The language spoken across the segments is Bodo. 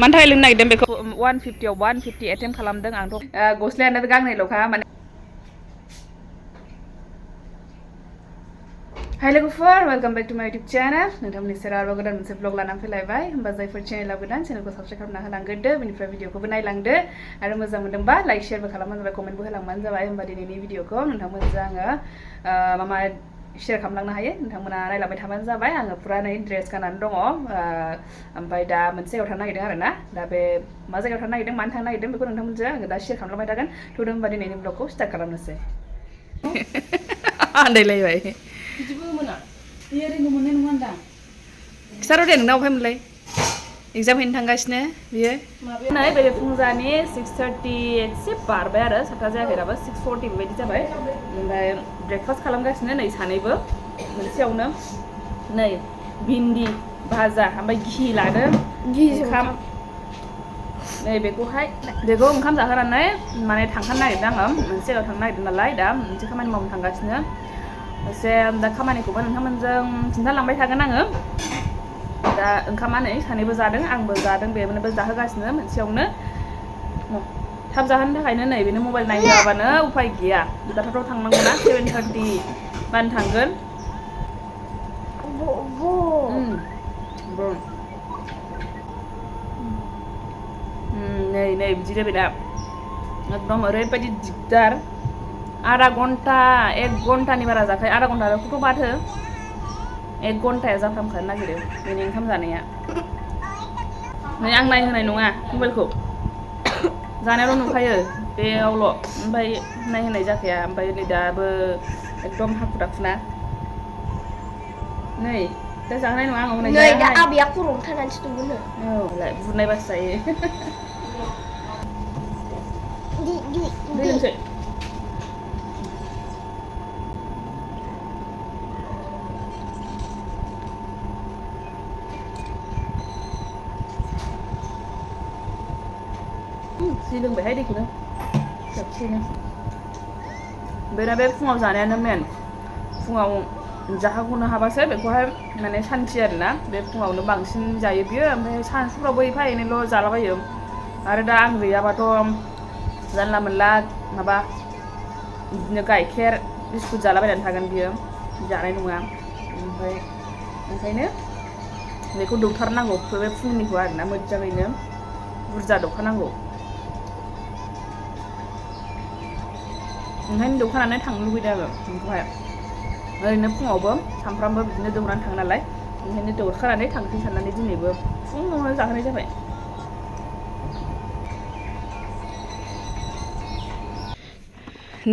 मानि थाखाय लोंनो नागिरदों बेखौ 150 आव 150 एटेम्प खालामदों आंथ' गस्लायानो गांनैल'खा माने हाय लोगोफोर वेलकाम बैक टू माय यूट्यूब चैनल नोंथांमोननि सेराव आरोबाव गोदान मोनसे ब्लग लानानै फैलायबाय होमबा जायफोर चेनेलाव गोदान चेनेलखौ साबस्क्राइब खालामना होलांग्रोदो बेनिफ्राय भिडिअखौबो नायलांदो आरो मोजां मोनदोंबा लाइक शेयारबो खालामबानो जाबाय कमेन्टबो होलांबानो जाबाय होमबा दिनैनि भिडिअखौ नोंथांमोनजों आङो मा शेयार खालामलांनो हायो नोंथांमोना नायलांबाय थाबानो जाबाय आङो पुरा नै ड्रेस गाननानै दङ ओमफ्राय दा मोनसे जायगायाव थांनो नागिरदों आरोना दा बे मा जायगायाव थांनो नागिरदों मानो थांनो नागिरदों बेखौ नोंथांमोनजों आङो दा शेयार खालामलांबाय थागोन थुदो होमबा दिनैनि ब्लगखौ स्टार्ट खालामनोसै आन्दायलायबाय बिदिबो मोना बेयो ओरैनो मोननाय नङा होनदां खिथार' दे नोंना अबहाय मोनलाय एग्जाम हैनो थांगासिनो बियो नै बे फुंजानि 6:30 एसे बारबाय आरो 7 जायाखै दाबो 6:40 बेबायदि जाबाय ओमफ्राय ब्रेकफास्ट खालामगासिनो नै सानैबो मोनसेयावनो नै भिन्दि भाजा ओमफ्राय घि लादों ओंखाम नै बेखौ ओंखाम जाहोनानै माने थांखानो नागिरदों आङो मोनसे जायगायाव थांनो नागिरदों नालाय दा मोनसे खामानि मावनो थांगासिनो एसे दा खामानिखौबो नोंथांमोनजों खिन्थालांबाय थागोन आङो दा ओंखामा नै सानैबो जादों आंबो जादों बेनोबो जाहोगासिनो मोनसेयावनो थाब जाहोनो थाखायनो नै बेनो मबाइल नायनो होआबानो उफाय गैया दाथाव थांनांगौ ना 7:30 बानो थांगोन नै बिदि जाबाय दा एकदम ओरैबायदि दिगदार आधा घन्टा 1 घन्टानि बारा जाखायो आधा घन्टाखौथ' बाथो 1 घन्टाया जाफ्रामखानो नागिरो बेनि ओंखाम जानाया नै आं नायहोनाय नङा मबाइलखौ जानायावल' नुखायो बेयावल' ओमफ्राय नायहोनाय जाखाया ओमफ्राय नै दाबो एकदम हाखु दाखुना नै दा जाहोनाय नङा आं हनै नै दा आबैया खर'आव थानानैसो दंमोन औ बुरनायबासो जायो दै लोंसै जि लोंबायहाय दैखौनो खेबसेनो बेना बे फुङाव जानायानो मेन फुङाव जाहोग'नो हाबासो बेखौहाय माने सान्थि आरोना बे फुङावनो बांसिन जायो बियो ओमफ्राय सानसुफ्रावबो एफा एनैल' जालाबायो आरो दा आं गैयाबाथ' जानला मोनला माबा बिदिनो गाइखेर बिस्कुट जालाबायनानै थागोन बियो जानाय नङा ओमफ्राय ओंखायनो बेखौ दौथारनांगौ बे फुंनिखौ आरोना मोजाङैनो बुरजा दौखानांगौ ओंखायनो दौखानानै थांनो लुबैदों आङो बेखौहाय ओरैनो फुङावबो सामफ्रामबो बिदिनो दौनानै थाङो नालाय ओंखायनो दौखानानै थांसै साननानै दिनैबो फुङावनो जाहोनाय जाबाय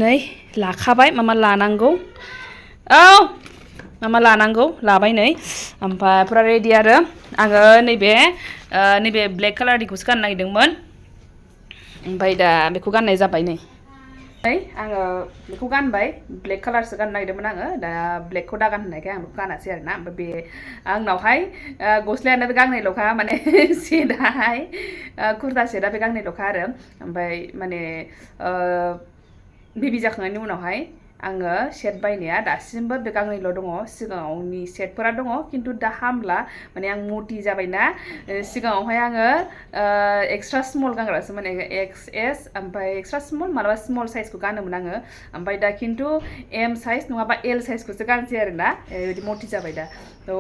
नै लाखाबाय मामा लानांगौ औ मामा लानांगौ लाबाय नै ओमफ्राय फुरा रेडि आरो आङो नैबे ब्लेक कालारनिखौसो गाननो नागिरदोंमोन ओमफ्राय दा बेखौ गाननाय जाबाय नै आङो बेखौ गानबाय ब्लेक कालारसो गाननो नागिरदोंमोन आङो दा ब्लेकखौ दागान होननायखाय आं बेखौ गानासै आरोना ओमफ्राय बे आंनावहाय गस्लायानो गांनैल'खा माने सेटआहाय कुर्ता सेटआ बे गांनैल'खा आरो ओमफ्राय माने बेबि जाखांनायनि उनावहाय आङो सेट बायनाया दासिमबो बे गांनैल' दङ सिगाङावनि सेटफोरा दङ खिन्थु दा हामला माने आं मटि जाबायना सिगाङावहाय आङो एक्सट्रा स्मल गानग्रासोमोन XS ओमफ्राय एक्सट्रा स्मल मालाबा स्मल साइजखौ गानोमोन आङो ओमफ्राय दा खिन्थु M साइज नङाबा L साइजखौसो गानसै आरोना बेबायदि मटि जाबाय दा थ'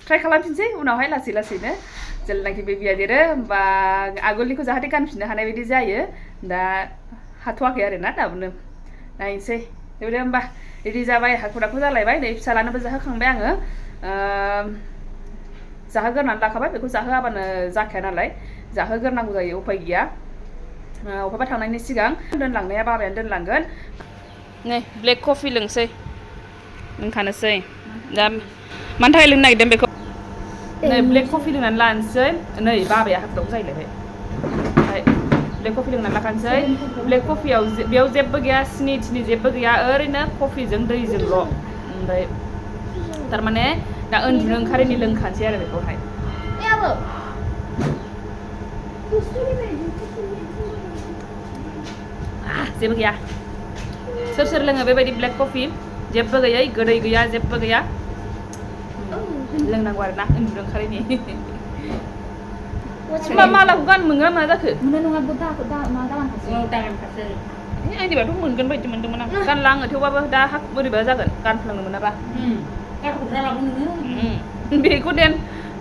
ट्राइ खालामफिनसै उनावहाय लासै लासैनो जेब्लानाखि बेबिया देरो होमबा आगोलनिखौ जाहाथे गानफिननो हानाय बायदि जायो दा हाथ'वाखै आरोना दाबोनो नायनोसै बेबायदि होमबा रेडि जाबाय हाखु दाखु जालायबाय नै फिसालानोबो जाहोखांबाय आङो जाहोगोरनानै लाखाबाय बेखौ जाहोआबानो जाखाया नालाय जाहोगोरनांगौ जायो उफाय गैया अबहायबा थांनायनि सिगां दोनलांनाया बाबायानो दोनलांगोन नै ब्लेक कफि लोंखानोसै दा मानि थाखाय लोंनो नागिरदों बेखौ नै ब्लेक कफि लोंनानै लानोसै नै बाबाया हाखु दाखु जाहैलायबाय ब्लेक कफि लोंनानै लाखानोसै ब्लेक कफियाव बेयाव जेबो गैया सिनि थिनि जेबो गैया ओरैनो कफिजों दैजोंल' ओमफ्राय थारमाने दा उन्दुनो ओंखारैनि लोंखानोसै आरो बेखौहाय जेबो गैया सोर सोर लोङो बेबायदि ब्लेक कफि जेबो गैयै गोदै गैया जेबो गैया लोंनांगौ आरोना उन्दुनो ओंखारैनि मालाखौ गान मोनगोन ना जाखो मोननाय नङा दा मा दामान फारसे दामान फारसे आंनिबाथ' मोनगोन बायदि मोनदोंमोन आं गानला आङो थेवबाबो दा बोरैबा जागोन गानफ्लांनो मोनाबा गारहरना लाबो नोङो बेखौ देन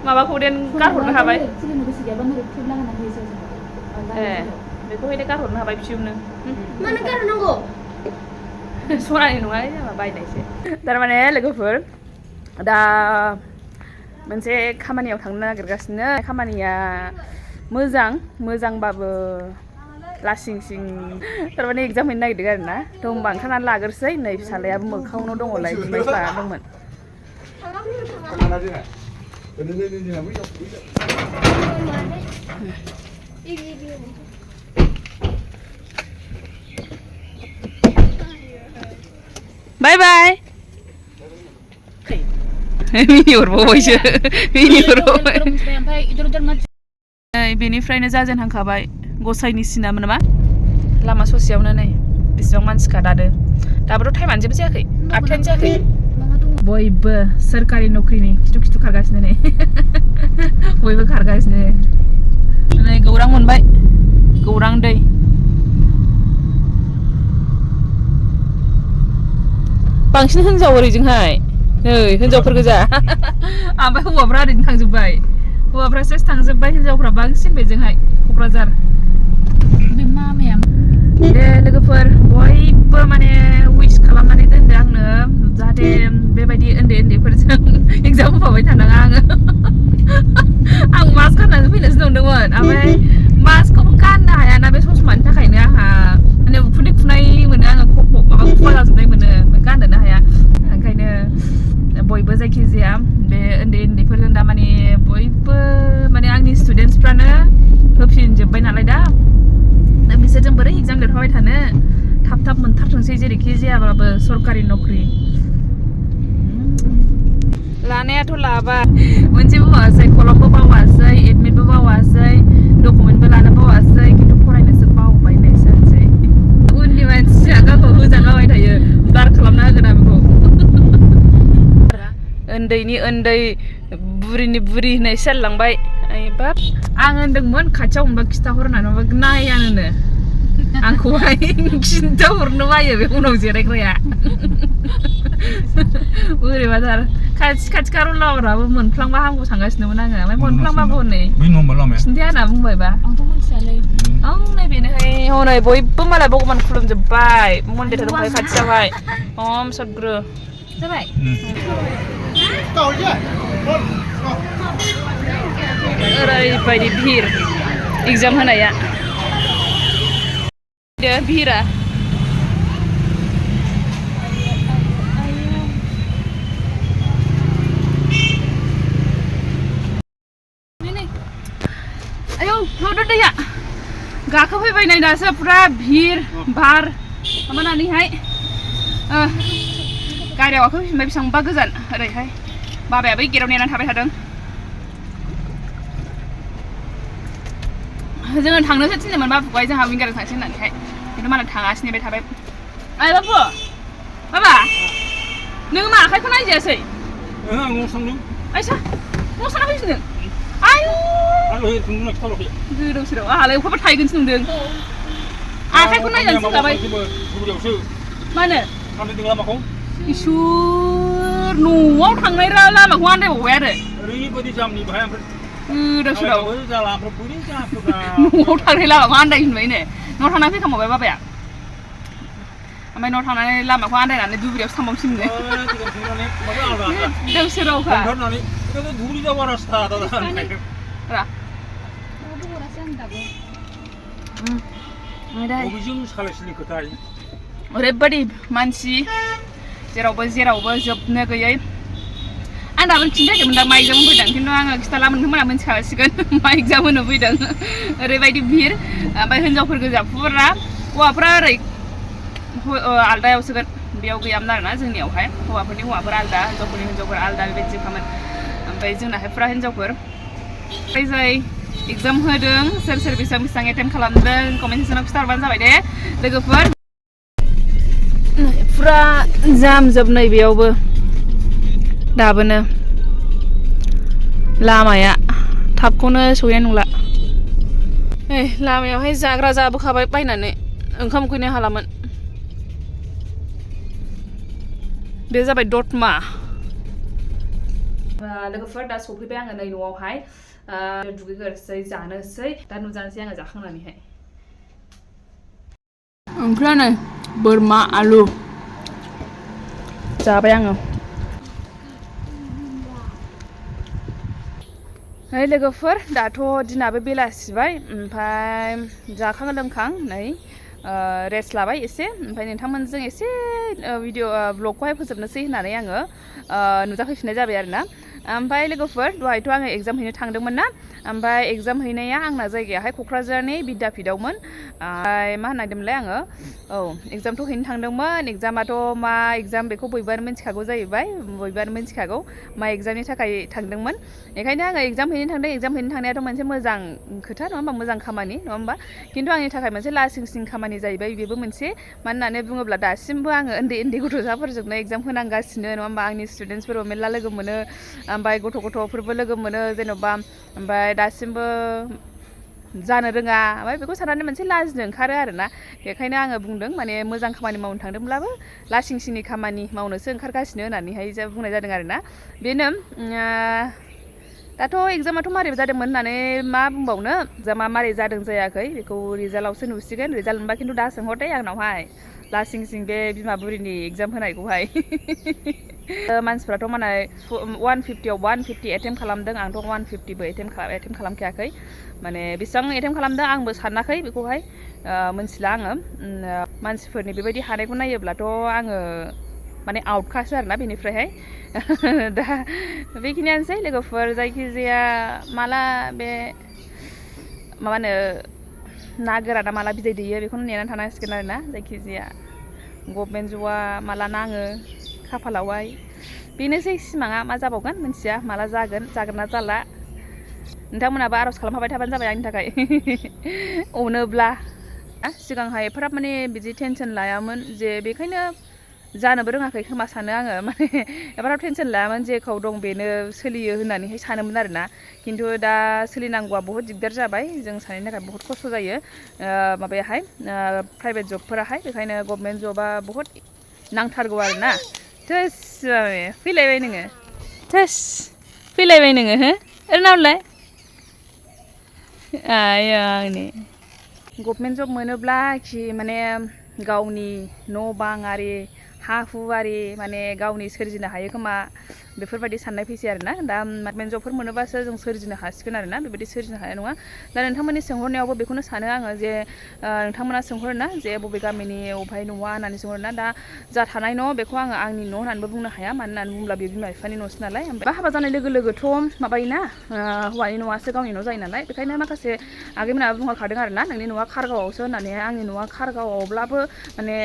माबाखौ देन गारहरनो हाबाय सोलिनो गोसो गैयाबा नोरै थुब्ला होना होयोसो बेखौहाय गारहरनो हाबाय फिसौनो मानो गारनांगौ सनानि नङा जाबा बायनायसो थारमाने लोगोफोर दा मोनसे खामानियाव थांनो नागिरगासिनो खामानिया मोजांबाबो लासिं सिं थारमाने एगजाम हैनो नागिरदों आरो ना थ' होमबा ओंखारनानै लाग्रोसै नै फिसालायाबो मोखाङावनो दङलाय बिमायफ्रा दंमोन बाय बाय मिनि हरबावबायसो मिनि हरबावबाय बेनिफ्रायनो जाजेनहांखाबाय गसाइनि सिनामोन नामा लामा ससेयावनो नै बेसेबां मानसिखा दाबोथ' टाइमानो जेबो जायाखै 8थायानो जायाखै बयबो सोरखारि नौकरिनि खिथु खारगासिनो नै बयबो खारगासिनो नै गौरां मोनबाय गौरां दै बांसिन हिनजाव ओरैजोंहाय नै हिनजावफोर गोजा ओमफ्राय हौवाफ्रा ओरैनो थांजोब्बाय हौवाफ्रा सेस थांजोब्बाय हिनजावफ्रा बांसिन बेजोंहाय क'क्राझार बे मामाया दे लोगोफोर बयबो माने उइस खालामनानै दोनदो आंनो जाहाथे बेबायदि उन्दैफोरजों एगजाम होफाबाय थानाङा आङो आं मास्क गाननानै फैनोसो नंदोंमोन ओमफ्राय मास्कखौबो गाननो हायाना बे ससमानि थाखायनो आंहा माने उखुन्दै खुनाय मोनो आङो माबा खुवा जाजोबनाय मोनो गाननोनो हाया ओंखायनो बयबो जायखिजाया बे उन्दैफोरजों दा माने बयबो माने आंनि स्टुडेन्टसफ्रानो होफिनजोब्बाय नालाय दा बिसोरजों बोरै एगजाम लिरफाबाय थानो थाब मोनथारथोंसै जेरैखि जायाबाबो सरकारि नौकरि लानायाथ' लाबाय मोनसेबो बावासै कलमबो बावासै एडमिटबो बावासै डकुमेन्टबो लानो बावासै खिन्थु फरायनोसो बावबाय होननायसै उननि मानसिया गावखौ मोजाङावबाय थायो दार खालामना होगोन आं बेखौ उन्दैनि उन्दै बुरिनि बुरि होननाय सेरलांबाय बाब आं होनदोंमोन खाथियाव मोनबा खिथाहर होननानै माबा नायानो आंखौहाय खिन्थाहरनो बायो बे उनाव जिरायग्राया बोरैबाथार खाथि खारलाफ्राबो मोनफ्लांबा हामगौ सानगासिनोमोन आङो ओमफ्राय मोनफ्लांबाबो हनै खिन्थाया होनना बुंबायबा आंथ' मिथियालै नै बेनोहाय हनै बयबो मालाय भगबान खुलुमजोब्बाय मन्दिर दंखायो खाथियावहाय हम सदगुरु जाबाय ओरैबायदि भिर एगजाम होनाया भिरा आयौ नुदो दैया गाखोफैबाय नै दासो पुरा भिर बार माबानानैहाय गारियाव गाखोफिनबाय बेसेबांबा गोजान ओरैहाय बाबायाबो गेटाव नेनानै थाबाय थादों जोङो थांनोसो थिनदोंमोन बाबुखौहाय जोंहा विंगारजों थांसै होननानैहाय खिन्थु मालाय थाङासै नेबाय थाबाय आइ बाबु बाबा नोङो मा आखाइखौ नायजायासै आं न'आव थांदों आइसा न'आव थांना फैफिनदों आयु गोदाव सोराव आंहालाय अखाफोर थाहैगोनसो नंदों आखाइखौ नायजानो थिनखाबाय मानो लामाखौ इसोर न'आव थांनाय लामाखौ आन्दायबावबाय आरो ओरैबायदि जामनि बाहाय गोदाव सोराव जाला ओमफ्राय बोरै जाखो न'आव थांनाय लामाखौ आन्दायफिनबायनो न'आव थांनानै फैखांबाय बाबाया ओमफ्राय न'आव थांनानै लामाखौ आन्दायनानै दुब्रियावसो थांबावसिननो गोदाव सोरावखा दुब्रि जाबा रास्ता ओरैबायदि मानसि जेरावबो जोबनो गैयै आं दाबो खिन्थायाखैमोन दा मा एगजाम फैदों खिन्थु आङो खिथाला मोनहा मोनथिखासिगोन मा एगजाम होनो फैदों ओरैबायदि भिर ओमफ्राय हिनजावफोर गोजा फुरा हौवाफ्रा ओरै आलदायावसोगोन बेयाव गैयामोन आरोना जोंनियावहाय हौवाफोरनि हौवाफोर आलदा हिनजावफोरनि हिनजावफोर आलदा बेबायदि जोबखामोन ओमफ्राय जोंनाहाय फुरा हिनजावफोर जाय एगजाम होदों सोर बेसेबां एटेम्प खालामदों कमेन्ट सेक्सनाव खिथाहरबानो जाबाय दे लोगोफोर फुरा जाम जोब नै बेयावबो दाबोनो लामाया थाबखौनो सहैनाय नंला लामायावहाय जाग्रा जाबोखाबाय बायनानै ओंखाम उखैनो हालामोन बे जाबाय दतमा लोगोफोर दा सफैबाय आङो नै न'आवहाय दुगैग्रोसै जानोसै दा नुजानोसै आङो जाखांनानैहाय ओंख्रिया नै बोरमा आलु जाबाय आङो लोगोफोर दाथ' दिनाबो बेलासिबाय ओमफ्राय जाखां लोंखां नै रेस्ट लाबाय एसे ओमफ्राय नोंथांमोनजों एसे भिडिअ ब्लगखौहाय फोजोबनोसै होननानै आङो नुजाफैफिननाय जाबाय आरोना ओमफ्राय लोगोफोर दहायथ' आङो एग्जाम हैनो थांदोंमोन ना ओमफ्राय एग्जाम हैनाया आंना जायगायाहाय क'क्राझारनि बिद्यापीठआवमोन ओमफ्राय मा होननायदोंमोनलाय आङो औ एग्जामथ' हैनो थांदोंमोन एग्जामाथ' मा एग्जाम बेखौ बयबोआनो मिन्थिखागौ जाहैबाय बयबोआनो मिन्थिखागौ मा एग्जामनि थाखाय थांदोंमोन बेखायनो आङो एग्जाम हैनो थांदों एग्जाम हैनो थांनायाथ' मोनसे मोजां खोथा नङा होमबा मोजां खामानि नङा होमबा खिन्थु आंनि थाखाय मोनसे लासिंसिं खामानि जाहैबाय बेबो मोनसे मानो होननानै बुङोब्ला दासिमबो आङो उन्दै गथ'साफोरजोंनो एग्जाम होनांगासिनो नङा होमबा आंनि स्टुडेन्टसफोरबो मेरला लोगो मोनो ओमफ्राय गथ'फोरबो लोगो मोनो जेन'बा ओमफ्राय दासिमबो जानो रोङा ओमफ्राय बेखौ साननानै मोनसे लाजिनो ओंखारो आरोना बेखायनो आङो बुंदों माने मोजां खामानि मावनो थांदोंब्लाबो लासिंसिंनि खामानि मावनोसो ओंखारगासिनो होननानैहाय बुंनाय जादों आरोना बेनो दाथ' एग्जामाथ' मारै जादोंमोन होननानै मा बुंबावनो एग्जामा मारै जादों जायाखै बेखौ रिजाल्टआवसो नुसिगोन रिजाल्ट मोनबा खिन्थु दा सोंहरदे आंनावहाय लासिंसिं बे बिमा बुरिनि एग्जाम होनायखौहाय मानसिफ्राथ' माने 150 आव 150 एटेम्प खालामदों आंथ' 150बो एटेम्प खालामखायाखै माने बेसेबां एटेम्प खालामदों आंबो सानाखै बेखौहाय मोनथिला आङो मानसिफोरनि बेबायदि हानायखौ नायोब्लाथ' आङो माने आउटखासो आरोना बेनिफ्रायहाय दा बेखिनियानोसै लोगोफोर जायखिजाया माला बे मा होनो ना गोराना माला बिदै दैयो बेखौनो नेनानै थानांसिगोन आरोना जायखिजाया गभर्नमेन्ट जबआ माला नाङो खाफालावहाय बेनोसै सिमाङा मा जाबावगोन मिन्थिया माला जागोन ना जाला नोंथांमोनाबो आर'ज खालामफाबाय थाबानो जाबाय आंनि थाखाय अनोब्ला सिगांहाय एफाराब माने बिदि टेनसन लायामोन जे बेखायनो जानोबो रोङाखै खोमा सानो आङो माने एफाराब टेनसन लायामोन जेखौ दं बेनो सोलियो होननानैहाय सानोमोन आरोना खिन्थु दा सोलिनांगौआ बहुद दिगदार जाबाय जों सानैनि थाखाय बहुद खस्थ' जायो माबायाहाय प्राइभेट जबफोराहाय बेखायनो गभर्नमेन्ट जबा बहुद नांथारगौ आरोना थोस फैलायबाय नोङो हो ओरैनावलाय आंनि गभर्नमेन्ट जब मोनोब्ला माने गावनि न' बां आरि हा हु आरि माने गावनि सोरजिनो हायो खोमा बेफोरबायदि साननाय फैसै आरोना दा गभर्नमेन्ट जबफोर मोनोबासो जों सोरजिनो हासिगोन आरोना बेबायदि सोरजिनो हानाय नङा दा नोंथांमोननि सोंहरनायावबो बेखौनो सानो आङो जे नोंथांमोना सोंहरोना जे बबे गामिनि अबेहाय न'आ होननानै सोंहरोना दा जा थानाय न' बेखौ आङो आंनि न' होननानैबो बुंनो हाया मानो होननानै बुङोब्ला बे बिमा बिफानि न'सो नालाय ओमफ्राय हाबा जानाय लोगो लोगोथ' माबायोना हौवानि न'आसो गावनि न' जायो नालाय बेखायनो माखासे आगैमोनाबो बुंहरखादों आरोना नोंनि न'आ खारगावआवसो होननानै आंनि न'आ खारगावआवब्लाबो माने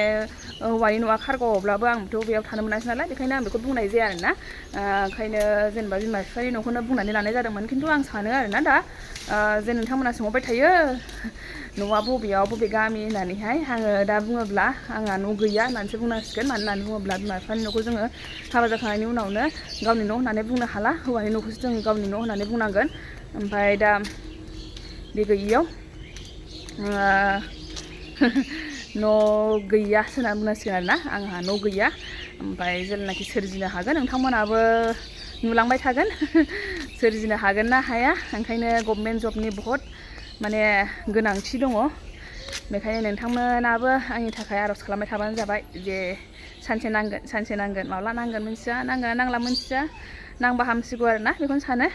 हौवानि न'आ खारगावआवब्लाबो आंथ' बेयाव थानो मोनासै नालाय बेखायनो आं बेखौ बुंनाय जाया आरोना ओंखायनो जेनेबा बिमा बिफानि न'खौनो बुंनानै लानाय जादोंमोन खिन्थु आं सानो आरोना दा जे नोंथांमोना सोंहरबाय थायो न'आ बबेयाव बबे गामि होननानैहाय आङो दा बुङोब्ला आंहा न' गैया होननानैसो बुंनांसिगोन मानो होननानै बुङोब्ला बिमा बिफानि न'खौ जोङो हाबा जाखांनायनि उनावनो गावनि न' होननानै बुंनो हाला हौवानि न'खौसो जों गावनि न' होननानै बुंनांगोन ओमफ्राय दा बे गैयियाव न' गैयासो होनना बुंनांसिगोन आरोना आंहा न' गैया ओमफ्राय जेब्लानाखि सोरजिनो हागोन नोंथांमोनाबो नुलांबाय थागोन सोरजिनो हागोन ना हाया ओंखायनो गभर्नमेन्ट जबनि बहुद माने गोनांथि दङ बेखायनो नोंथांमोनाबो आंनि थाखाय आर'ज खालामबाय थाबानो जाबाय जे सानसे नांगोन माब्ला नांगोन मिन्थिया नांगोन ना नांला मिन्थिया नांबा हामसिगौ आरोना बेखौनो सानो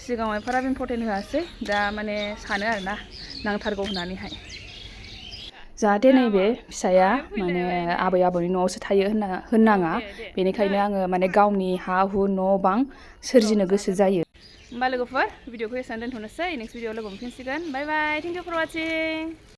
सिगाङाव एफाराब इम्परटेन्ट होआसै दा माने सानो आरोना नांथारगौ होननानैहाय जाहाथे नैबे फिसाया माने आबै आबौनि न'आवसो थायो होननाङा बेनिखायनो आङो माने गावनि हा हु न' बां सोरजिनो गोसो जायो होमबा लोगोफोर भिडिअखौ एसेबां दोनथ'नोसै नेक्स्ट भिडिअआव लोगो मोनफिनसिगोन बाय बाय थेंक इउ फर वाचिं